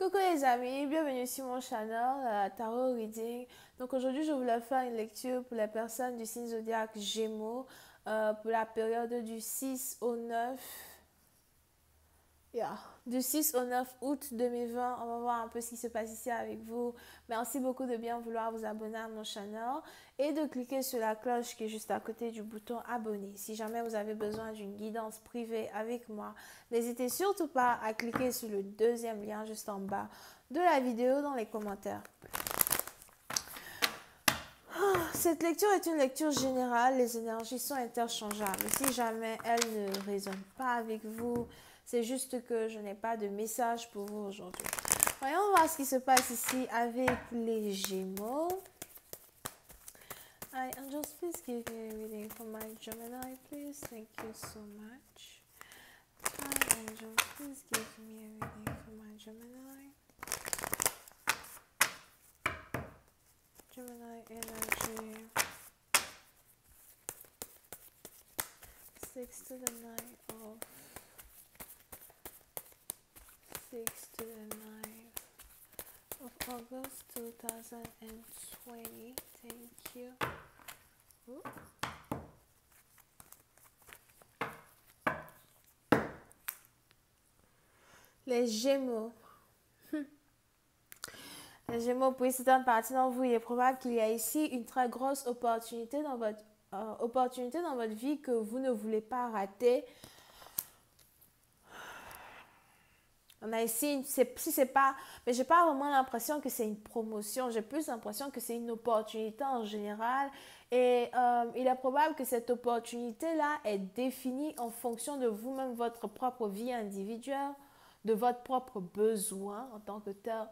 Coucou les amis, bienvenue sur mon channel Tarot Reading. Donc aujourd'hui je voulais faire une lecture pour les personnes du signe zodiaque Gémeaux pour la période du 6 au 9. Du 6 au 9 août 2020, on va voir un peu ce qui se passe ici avec vous. Merci beaucoup de bien vouloir vous abonner à mon channel et de cliquer sur la cloche qui est juste à côté du bouton abonner. Si jamais vous avez besoin d'une guidance privée avec moi, n'hésitez surtout pas à cliquer sur le deuxième lien juste en bas de la vidéo dans les commentaires. Cette lecture est une lecture générale, les énergies sont interchangeables. Si jamais elles ne résonnent pas avec vous, c'est juste que je n'ai pas de message pour vous aujourd'hui. Voyons voir ce qui se passe ici avec les Gémeaux. Hi, angels, please give me a reading for my Gemini, please. Thank you so much. Hi, angels, please give me a reading for my Gemini. Gemini energy. 6 to the 9 of 6 to the 9 of August 2020. Thank you. Ooh. Les Gémeaux. Les Gémeaux, pour certaines parties d'entre vous, il est probable qu'il y a ici une très grosse opportunité dans votre vie que vous ne voulez pas rater. On a ici, si c'est pas, mais j'ai pas vraiment l'impression que c'est une promotion, j'ai plus l'impression que c'est une opportunité en général. Et il est probable que cette opportunité-là est définie en fonction de vous-même, votre propre vie individuelle, de votre propre besoin en tant que tel.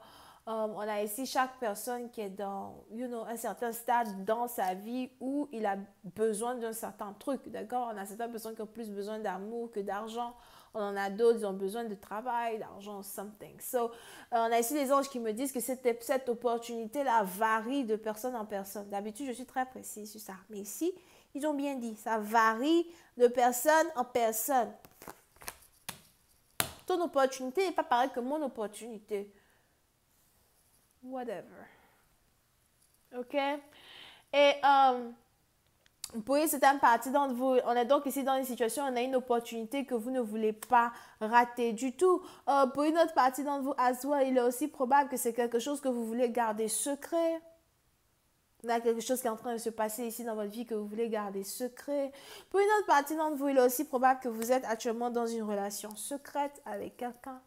On a ici chaque personne qui est dans un certain stade dans sa vie où il a besoin d'un certain truc, d'accord? On a certaines personnes qui ont plus besoin d'amour que d'argent. On en a d'autres qui ont besoin de travail, d'argent, something. So, on a ici des anges qui me disent que cette opportunité-là varie de personne en personne. D'habitude, je suis très précise sur ça. Mais ici, ils ont bien dit, ça varie de personne en personne. Ton opportunité n'est pas pareille que mon opportunité. Whatever. OK? Et pour certaines parties d'entre vous, on est donc ici dans une situation où on a une opportunité que vous ne voulez pas rater du tout. Pour une autre partie d'entre vous, as well, il est aussi probable que c'est quelque chose que vous voulez garder secret. Il y a quelque chose qui est en train de se passer ici dans votre vie que vous voulez garder secret. Pour une autre partie d'entre vous, il est aussi probable que vous êtes actuellement dans une relation secrète avec quelqu'un.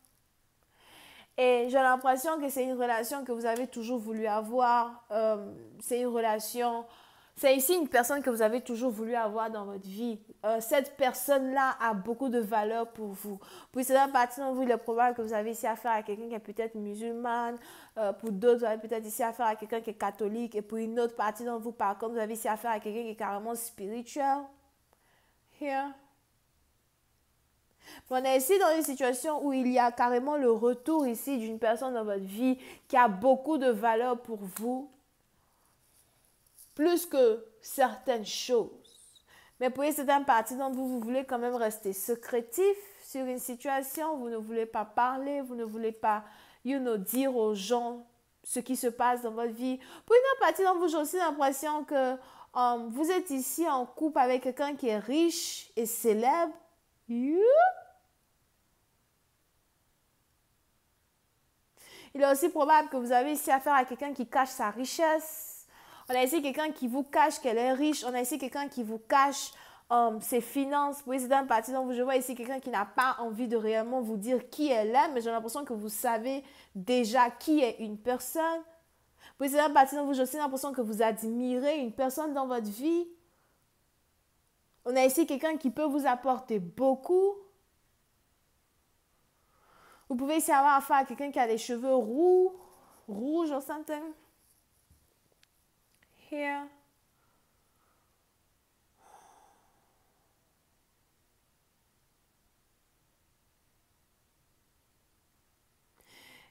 Et j'ai l'impression que c'est une relation que vous avez toujours voulu avoir. C'est une relation... C'est ici une personne que vous avez toujours voulu avoir dans votre vie. Cette personne-là a beaucoup de valeur pour vous. Pour certaines parties d'entre vous, il est probable que vous avez ici affaire à quelqu'un qui est peut-être musulmane. Pour d'autres, vous avez peut-être ici affaire à quelqu'un qui est catholique. Et pour une autre partie d'entre vous, par contre, vous avez ici affaire à quelqu'un qui est carrément spirituel. Here. On est ici dans une situation où il y a carrément le retour ici d'une personne dans votre vie qui a beaucoup de valeur pour vous, plus que certaines choses. Mais pour certaines parties d'entre vous, vous voulez quand même rester secrétif sur une situation, vous ne voulez pas parler, vous ne voulez pas, dire aux gens ce qui se passe dans votre vie. Pour une autre partie d'entre vous, j'ai aussi l'impression que vous êtes ici en couple avec quelqu'un qui est riche et célèbre. Il est aussi probable que vous avez ici affaire à quelqu'un qui cache sa richesse. On a ici quelqu'un qui vous cache qu'elle est riche. On a ici quelqu'un qui vous cache ses finances. Vous voyez, c'est dans une partie dont je vois ici quelqu'un qui n'a pas envie de réellement vous dire qui elle est, mais j'ai l'impression que vous savez déjà qui est une personne. Vous voyez, c'est dans une partie dont j'ai aussi l'impression que vous admirez une personne dans votre vie. On a ici quelqu'un qui peut vous apporter beaucoup. Vous pouvez ici avoir affaire à quelqu'un qui a les cheveux roux, rouges or something. Here.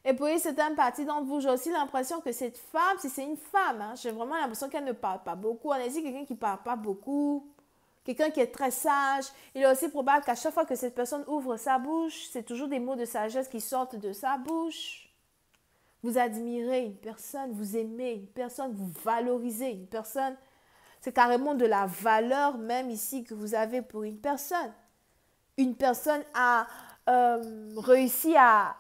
Et pour certaines parties d'entre vous, j'ai aussi l'impression que cette femme, si c'est une femme, j'ai vraiment l'impression qu'elle ne parle pas beaucoup. On a ici quelqu'un qui ne parle pas beaucoup. Quelqu'un qui est très sage. Il est aussi probable qu'à chaque fois que cette personne ouvre sa bouche, c'est toujours des mots de sagesse qui sortent de sa bouche. Vous admirez une personne, vous aimez une personne, vous valorisez une personne. C'est carrément de la valeur même ici que vous avez pour une personne. Une personne a réussi à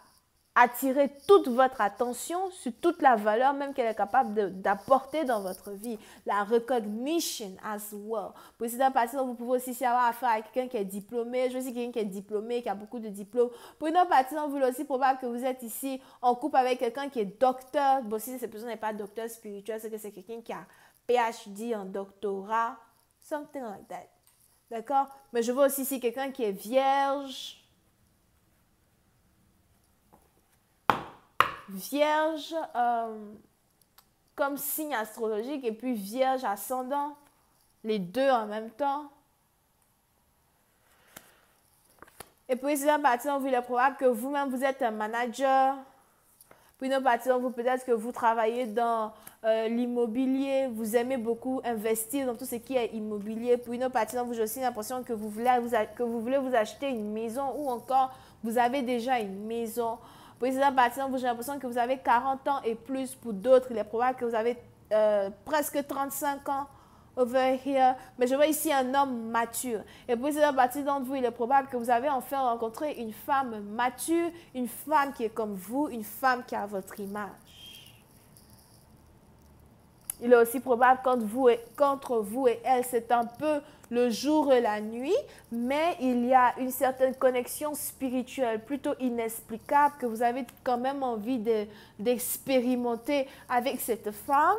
attirer toute votre attention sur toute la valeur même qu'elle est capable d'apporter dans votre vie. La recognition as well. Pour cette partie, vous pouvez aussi avoir affaire à quelqu'un qui est diplômé. Je sais quelqu'un qui est diplômé, qui a beaucoup de diplômes. Pour une autre partie, vous est aussi probable que vous êtes ici en couple avec quelqu'un qui est docteur. Bon, si cette personne n'est pas docteur spirituel, c'est que c'est quelqu'un qui a PhD en doctorat. Something like that. D'accord? Mais je vois aussi ici quelqu'un qui est vierge. Vierge comme signe astrologique et puis vierge ascendant. Les deux en même temps. Et puis, c'est une partie dont il est probable que vous-même, vous êtes un manager. Puis, une autre partie dont vous, peut-être que vous travaillez dans l'immobilier. Vous aimez beaucoup investir dans tout ce qui est immobilier. Puis, une autre partie dont vous, j'ai aussi l'impression que vous voulez vous acheter une maison ou encore vous avez déjà une maison. Puis, c'est une partie dont j'ai l'impression que vous avez 40 ans et plus. Pour d'autres, il est probable que vous avez presque 35 ans. Over here. Mais je vois ici un homme mature. Et puis, c'est une partie d'entre vous, il est probable que vous avez enfin rencontré une femme mature, une femme qui est comme vous, une femme qui a votre image. Il est aussi probable qu'entre vous et elle, c'est un peu le jour et la nuit, mais il y a une certaine connexion spirituelle plutôt inexplicable que vous avez quand même envie d'expérimenter avec cette femme.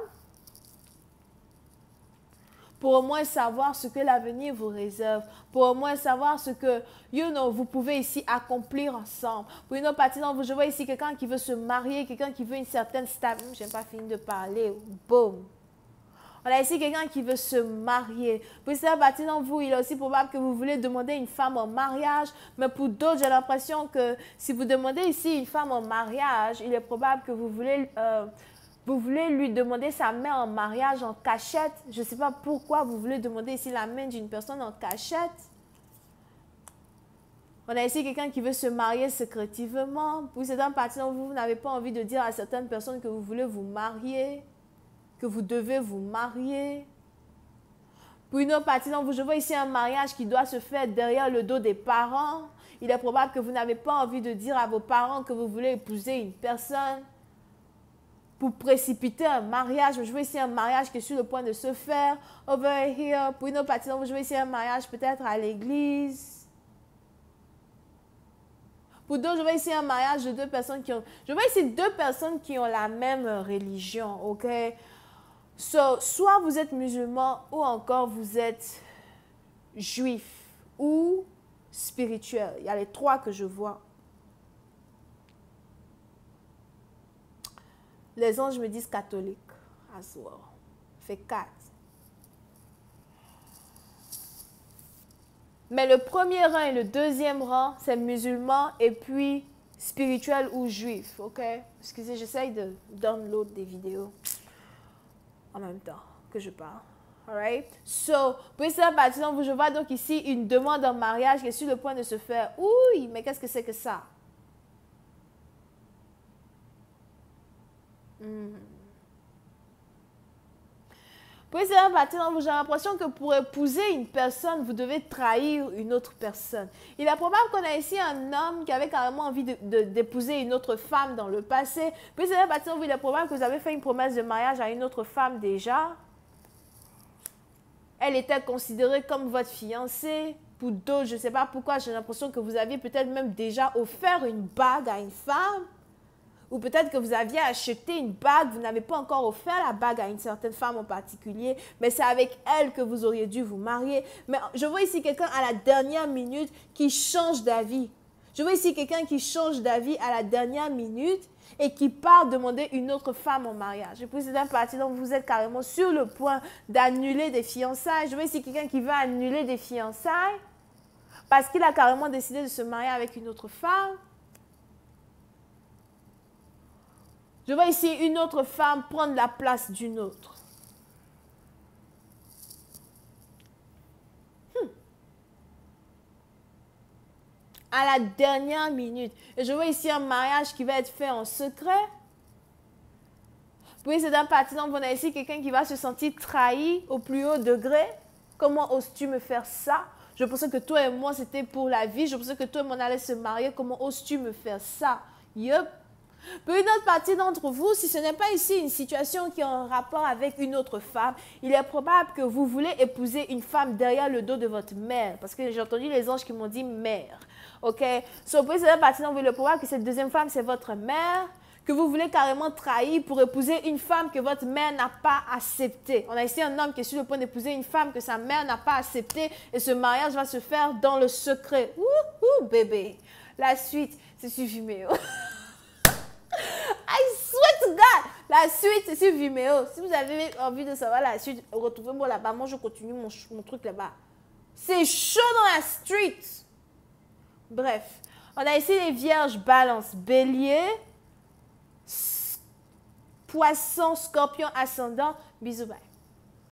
Pour au moins savoir ce que l'avenir vous réserve, pour au moins savoir ce que, vous pouvez ici accomplir ensemble. Pour une autre partie, je vois ici quelqu'un qui veut se marier, quelqu'un qui veut une certaine stabilité. Je n'ai pas fini de parler. Boum. On a ici quelqu'un qui veut se marier. Pour cette partie d'entre vous, il est aussi probable que vous voulez demander une femme en mariage. Mais pour d'autres, j'ai l'impression que si vous demandez ici une femme en mariage, il est probable que vous voulez lui demander sa main en mariage en cachette. Je ne sais pas pourquoi vous voulez demander ici la main d'une personne en cachette. On a ici quelqu'un qui veut se marier secrètement. Pour certaines parties d'entre vous, vous n'avez pas envie de dire à certaines personnes que vous voulez vous marier, que vous devez vous marier. Pour une autre partie d'entre vous, je vois ici un mariage qui doit se faire derrière le dos des parents. Il est probable que vous n'avez pas envie de dire à vos parents que vous voulez épouser une personne pour précipiter un mariage. Je vois ici un mariage qui est sur le point de se faire. Over here. Pour une autre partie, je vois ici un mariage peut-être à l'église. Pour d'autres, je vois ici un mariage de deux personnes qui ont... Je vois ici deux personnes qui ont la même religion, ok? Soit vous êtes musulman ou encore vous êtes juif ou spirituel. Il y a les trois que je vois. Les anges me disent catholique. As well. Fait 4. Mais le premier rang et le deuxième rang, c'est musulman et puis spirituel ou juif. Ok? Excusez, j'essaye de download des vidéos en même temps que je parle. Alright? So, pour cette partie, je vois donc ici une demande en mariage qui est sur le point de se faire. Oui, mais qu'est-ce que c'est que ça? Pour cette partie, j'ai l'impression que pour épouser une personne, vous devez trahir une autre personne. Il est probable qu'on a ici un homme qui avait carrément envie d'épouser une autre femme dans le passé. Puis cette partie, il est probable que vous avez fait une promesse de mariage à une autre femme déjà. Elle était considérée comme votre fiancée. Pour d'autres, je ne sais pas pourquoi, j'ai l'impression que vous aviez peut-être même déjà offert une bague à une femme. Ou peut-être que vous aviez acheté une bague, vous n'avez pas encore offert la bague à une certaine femme en particulier, mais c'est avec elle que vous auriez dû vous marier. Mais je vois ici quelqu'un à la dernière minute qui change d'avis. Je vois ici quelqu'un qui change d'avis à la dernière minute et qui part demander une autre femme en mariage. Et puis c'est un parti dont vous êtes carrément sur le point d'annuler des fiançailles. Je vois ici quelqu'un qui veut annuler des fiançailles parce qu'il a carrément décidé de se marier avec une autre femme. Je vois ici une autre femme prendre la place d'une autre. À la dernière minute. Et je vois ici un mariage qui va être fait en secret. Puis c'est dans partie, donc on a ici quelqu'un qui va se sentir trahi au plus haut degré. Comment oses-tu me faire ça? Je pensais que toi et moi, c'était pour la vie. Je pensais que toi et moi, on allait se marier. Comment oses-tu me faire ça? Yup. Puis une autre partie d'entre vous, si ce n'est pas ici une situation qui est en rapport avec une autre femme, il est probable que vous voulez épouser une femme derrière le dos de votre mère. Parce que j'ai entendu les anges qui m'ont dit mère. Ok? So, puis c'est la partie dont il est probable que cette deuxième femme, c'est votre mère, que vous voulez carrément trahir pour épouser une femme que votre mère n'a pas acceptée. On a ici un homme qui est sur le point d'épouser une femme que sa mère n'a pas acceptée et ce mariage va se faire dans le secret. Ouh, bébé. La suite, c'est sur Vimeo. I swear to God! La suite, c'est sur Vimeo. Si vous avez envie de savoir la suite, retrouvez-moi là-bas. Moi, je continue mon truc là-bas. C'est chaud dans la street. Bref, on a ici les vierges, balance, bélier, poisson, scorpion, ascendant. Bisous, bye.